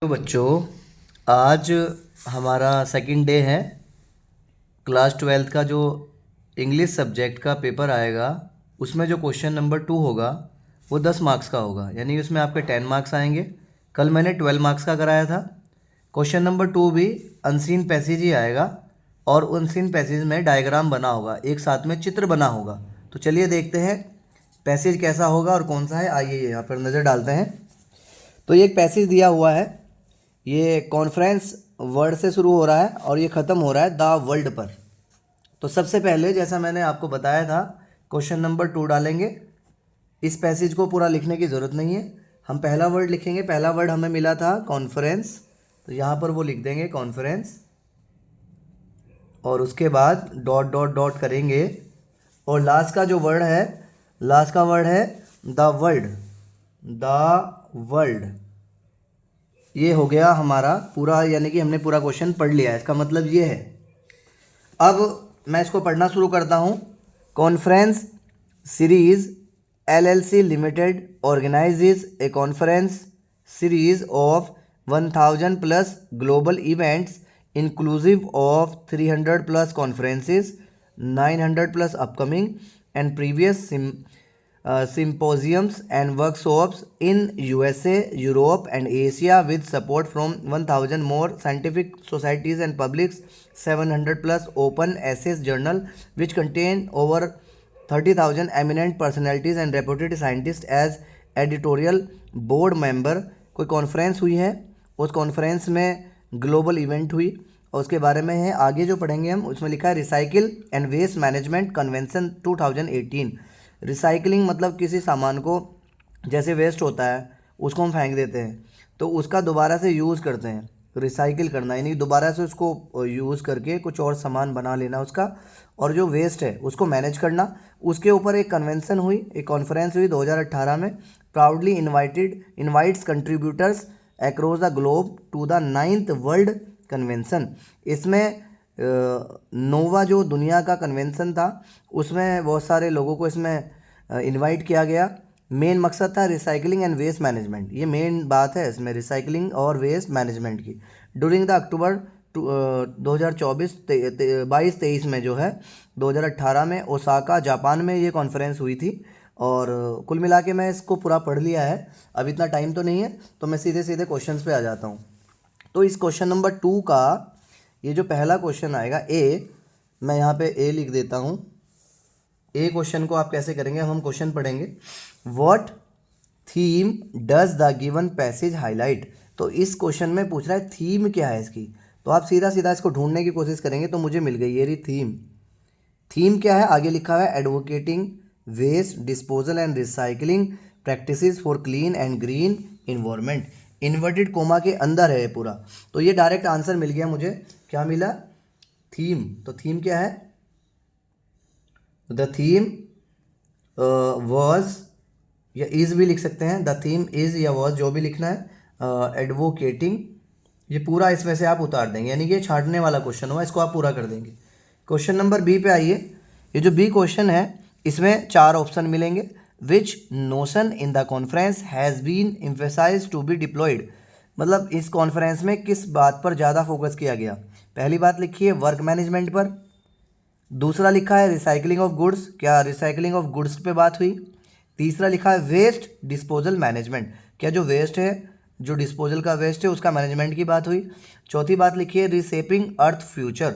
तो बच्चों, आज हमारा सेकंड डे है। क्लास 12th का जो इंग्लिश सब्जेक्ट का पेपर आएगा उसमें जो क्वेश्चन नंबर 2 होगा वो 10 मार्क्स का होगा, यानी उसमें आपके 10 मार्क्स आएंगे। कल मैंने 12 मार्क्स का कराया था। क्वेश्चन नंबर 2 भी अनसीन पैसेज ही आएगा और अनसीन पैसेज में डायग्राम बना होगा, एक साथ में चित्र बना होगा। तो चलिए देखते हैं पैसेज कैसा होगा और कौन सा है। आइए यहाँ पर नज़र डालते हैं। तो ये एक पैसेज दिया हुआ है, ये कॉन्फ्रेंस वर्ड से शुरू हो रहा है और ये ख़त्म हो रहा है द वर्ल्ड पर। तो सबसे पहले जैसा मैंने आपको बताया था, क्वेश्चन नंबर 2 डालेंगे। इस पैसेज को पूरा लिखने की ज़रूरत नहीं है, हम पहला वर्ड लिखेंगे। पहला वर्ड हमें मिला था कॉन्फ्रेंस, तो यहाँ पर वो लिख देंगे कॉन्फ्रेंस, और उसके बाद डॉट डॉट डॉट करेंगे। और लास्ट का जो वर्ड है, लास्ट का वर्ड है द वर्ल्ड। द वर्ल्ड ये हो गया हमारा पूरा, यानी कि हमने पूरा क्वेश्चन पढ़ लिया है। इसका मतलब ये है। अब मैं इसको पढ़ना शुरू करता हूँ। Conference series LLC limited organises A conference series of 1000 plus global events inclusive of 300 plus conferences, 900 plus upcoming and previous symposiums and workshops in USA, Europe and Asia with support from 1000 more scientific societies and publics, 700 plus open access journal which contain over 30,000 eminent personalities and reputed scientists as editorial board member। कोई conference हुई है, उस conference में global event हुई और उसके बारे में है। आगे जो पढ़ेंगे हम, उसमें लिखा है recycle and waste management convention 2018। Recycling मतलब किसी सामान को, जैसे वेस्ट होता है उसको हम फेंक देते हैं, तो उसका दोबारा से यूज़ करते हैं। रिसाइकिल करना यानी दोबारा से उसको यूज़ करके कुछ और सामान बना लेना उसका। और जो वेस्ट है उसको मैनेज करना, उसके ऊपर एक कन्वेंशन हुई, एक कॉन्फ्रेंस हुई 2018 में। Proudly invites contributors across the globe to the 9th world convention. इसमें नोवा जो दुनिया का कन्वेंशन था उसमें बहुत सारे लोगों को इसमें इनवाइट किया गया। मेन मकसद था रिसाइकलिंग एंड वेस्ट मैनेजमेंट, ये मेन बात है इसमें, रिसाइकलिंग और वेस्ट मैनेजमेंट की। ड्यूरिंग द अक्टूबर 2022-23 में जो है 2018 में ओसाका जापान में ये कॉन्फ्रेंस हुई थी। और कुल मिला के मैं इसको पूरा पढ़ लिया है, अब इतना टाइम तो नहीं है, तो मैं सीधे सीधे क्वेश्चंस पे आ जाता हूँ। तो इस क्वेश्चन नंबर 2 का ये जो पहला क्वेश्चन आएगा ए, मैं यहाँ पे ए लिख देता हूँ। ए क्वेश्चन को आप कैसे करेंगे, हम क्वेश्चन पढ़ेंगे। What theme does the given passage highlight. तो इस क्वेश्चन में पूछ रहा है थीम क्या है इसकी, तो आप सीधा सीधा इसको ढूंढने की कोशिश करेंगे तो मुझे मिल गई ये रही थीम। थीम क्या है, आगे लिखा हुआ है advocating waste disposal and recycling practices for clean and green environment. Inverted comma के अंदर है ये पूरा, तो ये डायरेक्ट आंसर मिल गया मुझे। क्या मिला, थीम। तो थीम क्या है, द थीम वॉज या इज भी लिख सकते हैं, द थीम इज या वॉज, जो भी लिखना है। एडवोकेटिंग, ये पूरा इसमें से आप उतार देंगे, यानी कि ये छांटने वाला क्वेश्चन हुआ, इसको आप पूरा कर देंगे। क्वेश्चन नंबर बी पे आइए। ये जो बी क्वेश्चन है इसमें 4 ऑप्शन मिलेंगे। Which notion in the conference has been emphasised to be deployed, मतलब इस कॉन्फ्रेंस में किस बात पर ज़्यादा फोकस किया गया। पहली बात लिखी है वर्क मैनेजमेंट पर। दूसरा लिखा है रिसाइकलिंग ऑफ गुड्स, क्या रिसाइकलिंग ऑफ गुड्स पे बात हुई। तीसरा लिखा है वेस्ट डिस्पोजल मैनेजमेंट, क्या जो वेस्ट है, जो डिस्पोजल का वेस्ट है उसका मैनेजमेंट की बात हुई। चौथी बात लिखी है रिसेपिंग अर्थ फ्यूचर,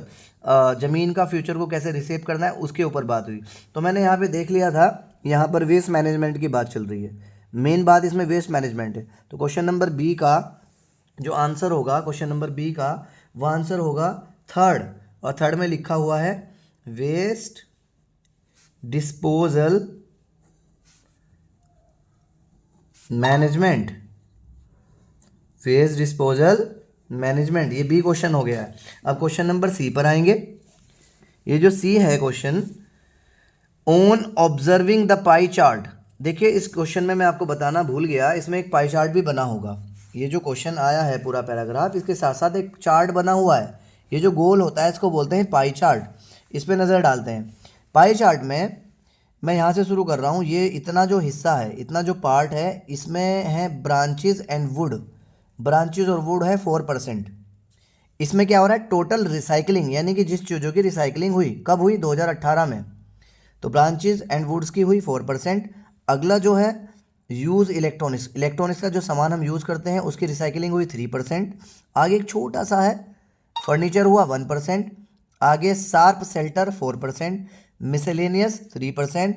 ज़मीन का फ्यूचर को कैसे रिसेप करना है उसके ऊपर बात हुई। तो मैंने यहाँ पे देख लिया था, यहाँ पर वेस्ट मैनेजमेंट की बात चल रही है, मेन बात इसमें वेस्ट मैनेजमेंट है। तो क्वेश्चन नंबर बी का जो आंसर होगा, क्वेश्चन नंबर बी का वो आंसर होगा थर्ड, और थर्ड में लिखा हुआ है waste disposal management. Waste disposal management, ये बी क्वेश्चन हो गया है। अब क्वेश्चन नंबर सी पर आएंगे। ये जो सी है question, on observing the pie chart. देखिए इस क्वेश्चन में मैं आपको बताना भूल गया, इसमें एक पाई चार्ट भी बना होगा। ये जो क्वेश्चन आया है पूरा पैराग्राफ, इसके साथ साथ एक चार्ट बना हुआ है। ये जो गोल होता है इसको बोलते हैं पाई चार्ट। इस पर नज़र डालते हैं। पाई चार्ट में मैं यहाँ से शुरू कर रहा हूँ। ये इतना जो हिस्सा है, इतना जो पार्ट है, इसमें है ब्रांचेस एंड वुड, ब्रांचेज और वुड है 4%। इसमें क्या हो रहा है, टोटल रिसाइकलिंग, यानी कि जिस चीज़ों की रिसाइकलिंग हुई कब हुई, 2018 में, तो ब्रांचेज एंड वुड्स की हुई 4%। अगला जो है यूज़ इलेक्ट्रॉनिक्स, इलेक्ट्रॉनिक्स का जो सामान हम यूज़ करते हैं उसकी रिसाइकलिंग हुई 3%। आगे एक छोटा सा है फर्नीचर हुआ 1%। आगे sharp shelter 4%, miscellaneous 3%,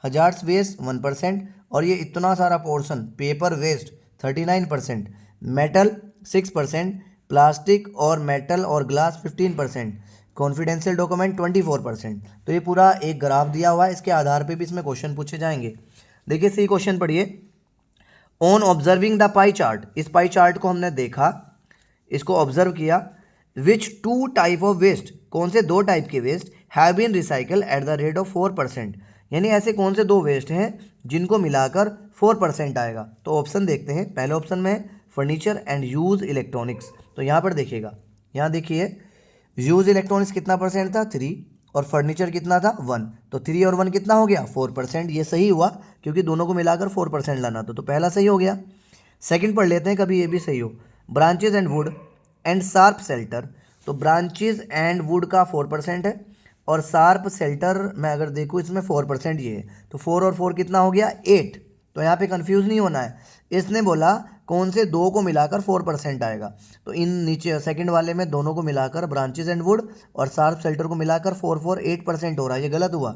hazards waste 1%, और ये इतना सारा portion paper waste 39%, metal 6%, plastic और मेटल और ग्लास 15%, कॉन्फिडेंशियल डॉक्यूमेंट 24%। तो ये पूरा एक ग्राफ दिया हुआ है, इसके आधार पे भी इसमें क्वेश्चन पूछे जाएंगे। देखिए सही क्वेश्चन पढ़िए। On observing the pie chart, इस पाई चार्ट को हमने देखा, इसको ऑब्जर्व किया। Which two type of waste, कौन से दो टाइप के waste have been recycle at the rate of 4%, यानी ऐसे कौन से दो वेस्ट हैं जिनको मिलाकर 4% आएगा। तो ऑप्शन देखते हैं। पहले ऑप्शन में फर्नीचर एंड यूज इलेक्ट्रॉनिक्स, तो यहाँ पर देखिएगा, यहाँ देखिए यूज इलेक्ट्रॉनिक्स कितना परसेंट था 3, और फर्नीचर कितना था 1, तो 3 और 1 कितना हो गया 4%। ये सही हुआ क्योंकि दोनों को मिलाकर 4% लाना था, तो पहला सही हो गया। सेकंड पढ़ लेते हैं, कभी ये भी सही हो। Branches and would and sharp shelter, तो ब्रांचेज एंड वुड का 4% है, और शार्प शेल्टर में अगर देखो इसमें 4% ये है, तो 4 और 4 कितना हो गया 8। तो यहाँ पे कंफ्यूज नहीं होना है, इसने बोला कौन से दो को मिलाकर 4% आएगा, तो इन नीचे सेकंड वाले में दोनों को मिलाकर ब्रांचेज एंड वुड और शार्प शेल्टर को मिलाकर 8% हो रहा है, ये गलत हुआ।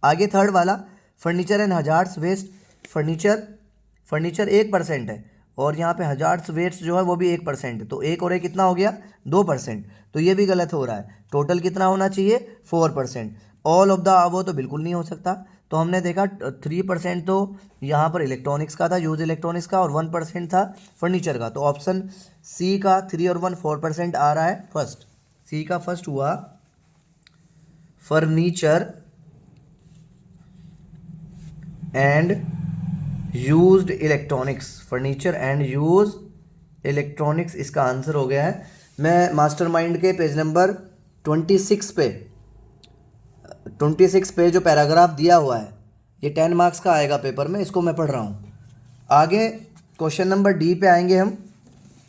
आगे थर्ड वाला furniture and hazards waste, furniture 1% है, और यहाँ पे हजार्ड्स वेस्ट जो है वो भी 1% है, तो 1 और 1 कितना हो गया 2%, तो ये भी गलत हो रहा है। टोटल कितना होना चाहिए 4%। ऑल ऑफ द अबव तो बिल्कुल नहीं हो सकता, तो हमने देखा 3% तो यहाँ पर इलेक्ट्रॉनिक्स का था, यूज इलेक्ट्रॉनिक्स का, और 1% था फर्नीचर का, तो ऑप्शन सी का 3 और 1 4% आ रहा है फर्स्ट। सी का फर्स्ट हुआ furniture and used electronics, furniture and use electronics इसका आंसर हो गया है। मैं मास्टरमाइंड के पेज नंबर 26 पे जो पैराग्राफ दिया हुआ है, ये 10 मार्क्स का आएगा पेपर में, इसको मैं पढ़ रहा हूँ। आगे क्वेश्चन नंबर डी पे आएंगे हम।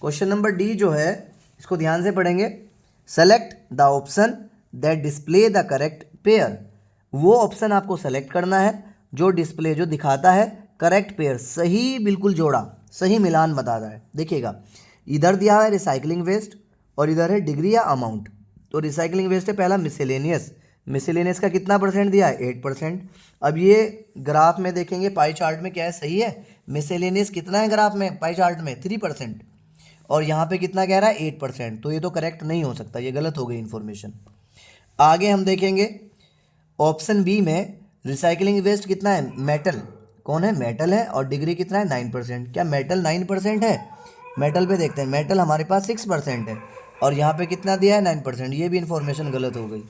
क्वेश्चन नंबर डी जो है इसको ध्यान से पढ़ेंगे। Select the option that display the correct pair, वो ऑप्शन आपको सेलेक्ट करना है जो डिस्प्ले जो दिखाता है करेक्ट पेयर, सही बिल्कुल जोड़ा, सही मिलान बता रहा है। देखिएगा इधर दिया है रिसाइकलिंग वेस्ट और इधर है डिग्री या अमाउंट, तो रिसाइकलिंग वेस्ट है पहला मिसेलेनियस, मिसेलेनियस का कितना परसेंट दिया है 8%। अब ये ग्राफ में देखेंगे पाई चार्ट में क्या है, सही है, मिसेलेनियस कितना है ग्राफ में पाई चार्ट में 3%, और यहाँ पे कितना कह रहा है 8%, तो ये तो करेक्ट नहीं हो सकता, ये गलत हो गई इन्फॉर्मेशन। आगे हम देखेंगे ऑप्शन बी में रिसाइकलिंग वेस्ट कितना है, मेटल, कौन है मेटल है, और डिग्री कितना है 9%। क्या मेटल 9% है, मेटल पे देखते हैं, मेटल हमारे पास 6% है, और यहाँ पे कितना दिया है 9%, ये भी इन्फॉर्मेशन गलत हो गई।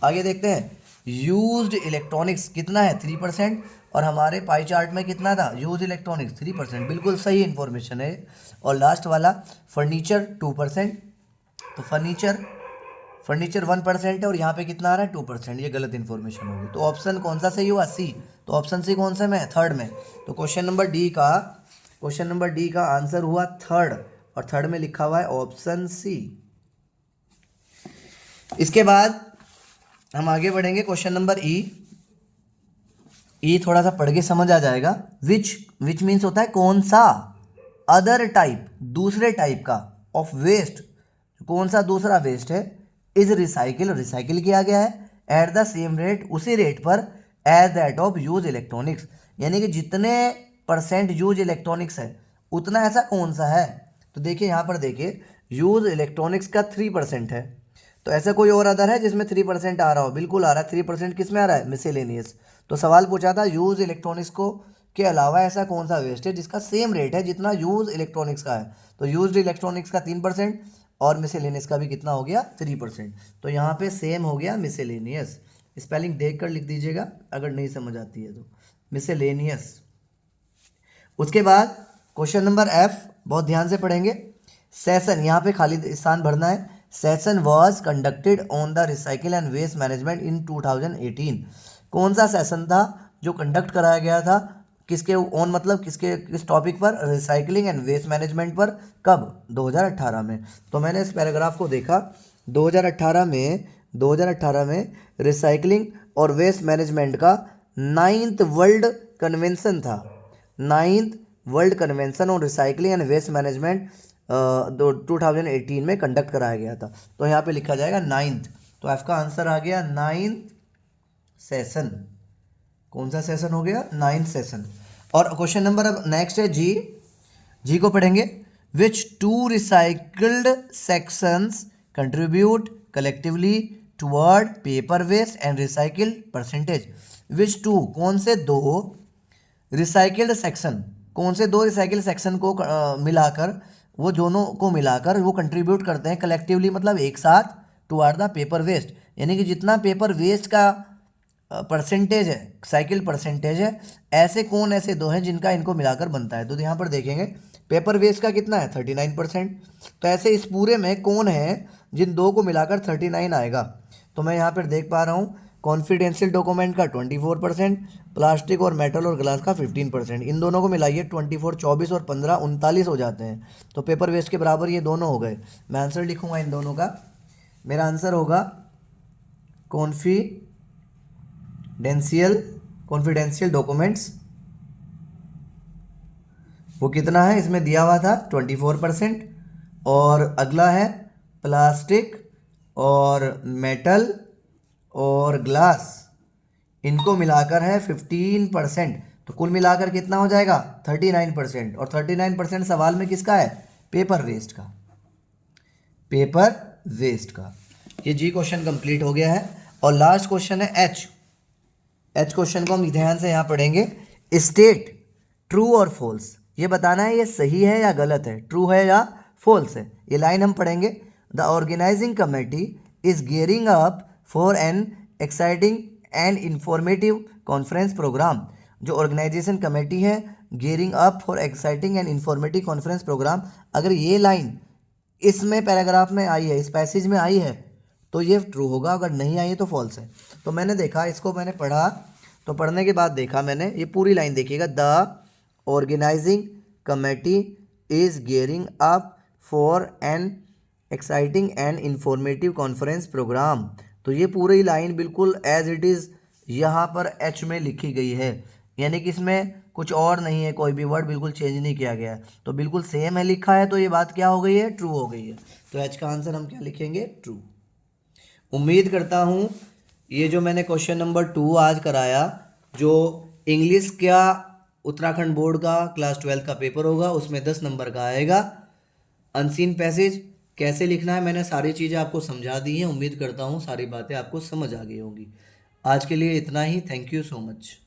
आगे देखते हैं यूज्ड इलेक्ट्रॉनिक्स कितना है 3%, और हमारे पाई चार्ट में कितना था यूज इलेक्ट्रॉनिक्स 3%, बिल्कुल सही इन्फॉर्मेशन है। और लास्ट वाला फर्नीचर 2%, तो फर्नीचर 1% है, और यहाँ पे कितना आ रहा है 2%, ये गलत इन्फॉर्मेशन होगी। तो ऑप्शन कौन सा सही हुआ सी, तो ऑप्शन सी कौन सा में थर्ड में, तो क्वेश्चन नंबर डी का आंसर हुआ थर्ड, और थर्ड में लिखा हुआ है ऑप्शन सी। इसके बाद हम आगे बढ़ेंगे क्वेश्चन नंबर ई थोड़ा सा पढ़ के समझ आ जाएगा। विच मीन्स होता है कौन सा, अदर टाइप दूसरे टाइप का, ऑफ वेस्ट कौन सा दूसरा वेस्ट है, इज रिसाइकिल किया गया है एट द सेम रेट, उसी रेट पर as that of use electronics, यानी कि जितने परसेंट यूज इलेक्ट्रॉनिक्स है उतना ऐसा कौन सा है। तो देखिए यहाँ पर देखिए यूज इलेक्ट्रॉनिक्स का 3% है, तो ऐसा कोई और अदर है जिसमें 3% आ रहा हो, बिल्कुल आ रहा है 3%, किस में आ रहा है मिसेलेनियस। तो सवाल पूछा था यूज इलेक्ट्रॉनिक्स को के अलावा ऐसा कौन सा वेस्ट है जिसका सेम रेट है जितना यूज इलेक्ट्रॉनिक्स का है, तो यूज इलेक्ट्रॉनिक्स का 3% और मिसेलेनियस का भी कितना हो गया 3%, तो यहाँ पे सेम हो गया मिसेलेनियस। स्पेलिंग देख कर लिख दीजिएगा अगर नहीं समझ आती है तो, मिसेलेनियस। उसके बाद क्वेश्चन नंबर एफ बहुत ध्यान से पढ़ेंगे। सेशन, यहाँ पे खाली स्थान भरना है। Session was conducted on the recycle and waste management in 2018, कौन सा सेशन था जो कंडक्ट कराया गया था किसके ऑन मतलब किस टॉपिक पर, रिसाइकलिंग एंड वेस्ट मैनेजमेंट पर। कब? 2018 में। तो मैंने इस पैराग्राफ को देखा, 2018 में रिसाइकलिंग और वेस्ट मैनेजमेंट का 9th वर्ल्ड कन्वेंशन था। 9th world convention on recycling and waste management 2018 में कंडक्ट कराया गया था। तो यहाँ पे लिखा जाएगा 9th। तो आपका आंसर आ गया 9th सेशन। कौन सा सेशन हो गया? 9th session. और क्वेश्चन नंबर अब नेक्स्ट है जी को पढ़ेंगे। Which two recycled sections contribute collectively toward paper waste and recycle percentage. Which two, कौन से दो रिसाइकिल्ड सेक्शन, कौन से दो रिसाइकिल सेक्शन को मिलाकर, वो दोनों को मिलाकर वो कंट्रीब्यूट करते हैं कलेक्टिवली, मतलब एक साथ, टुवर्ड द पेपर वेस्ट, यानी कि जितना पेपर वेस्ट का परसेंटेज है, साइकिल परसेंटेज है, ऐसे कौन ऐसे दो हैं जिनका इनको मिलाकर बनता है। तो यहाँ पर देखेंगे पेपर वेस्ट का कितना है 39%। तो ऐसे इस पूरे में कौन है जिन दो को मिलाकर 39 आएगा। तो मैं यहाँ पर देख पा रहा हूँ कॉन्फिडेंशियल डॉक्यूमेंट का 24%, प्लास्टिक और मेटल और ग्लास का 15%। इन दोनों को मिलाइए 24, 24 और 15 39 हो जाते हैं। तो पेपर वेस्ट के बराबर ये दोनों हो गए। मैं आंसर लिखूँगा इन दोनों का। मेरा आंसर होगा कॉन्फिडेंशियल डॉक्यूमेंट्स, वो कितना है इसमें दिया हुआ था 24%। और अगला है प्लास्टिक और मेटल और ग्लास, इनको मिलाकर है 15%। तो कुल मिलाकर कितना हो जाएगा 39%। और 39% सवाल में किसका है? पेपर वेस्ट का, पेपर वेस्ट का। ये जी क्वेश्चन कंप्लीट हो गया है। और लास्ट क्वेश्चन है एच क्वेश्चन को हम ध्यान से यहाँ पढ़ेंगे। स्टेट ट्रू और फॉल्स, ये बताना है ये सही है या गलत है, ट्रू है या फॉल्स है। ये लाइन हम पढ़ेंगे। The organising committee is gearing up for an exciting and informative conference programme. जो ऑर्गेनाइजेशन कमेटी है gearing up for exciting and informative conference programme, अगर ये लाइन इसमें पैराग्राफ में आई है, इस पैसेज में आई है, तो ये ट्रू होगा, अगर नहीं आई है तो फॉल्स है। तो मैंने देखा, इसको मैंने पढ़ा, तो पढ़ने के बाद देखा मैंने, ये पूरी लाइन देखिएगा, the organising committee is gearing up for an exciting and informative conference programme. तो ये पूरी लाइन बिल्कुल एज इट इज़ यहाँ पर एच में लिखी गई है, यानी कि इसमें कुछ और नहीं है, कोई भी वर्ड बिल्कुल चेंज नहीं किया गया है, तो बिल्कुल सेम है लिखा है। तो ये बात क्या हो गई है? ट्रू हो गई है। तो एच का आंसर हम क्या लिखेंगे? ट्रू। उम्मीद करता हूँ ये जो मैंने क्वेश्चन नंबर 2 आज कराया, जो इंग्लिश का उत्तराखंड बोर्ड का क्लास 12 का पेपर होगा, उसमें 10 नंबर का आएगा। अनसीन पैसेज कैसे लिखना है मैंने सारी चीज़ें आपको समझा दी हैं। उम्मीद करता हूँ सारी बातें आपको समझ आ गई होंगी। आज के लिए इतना ही। Thank you so much.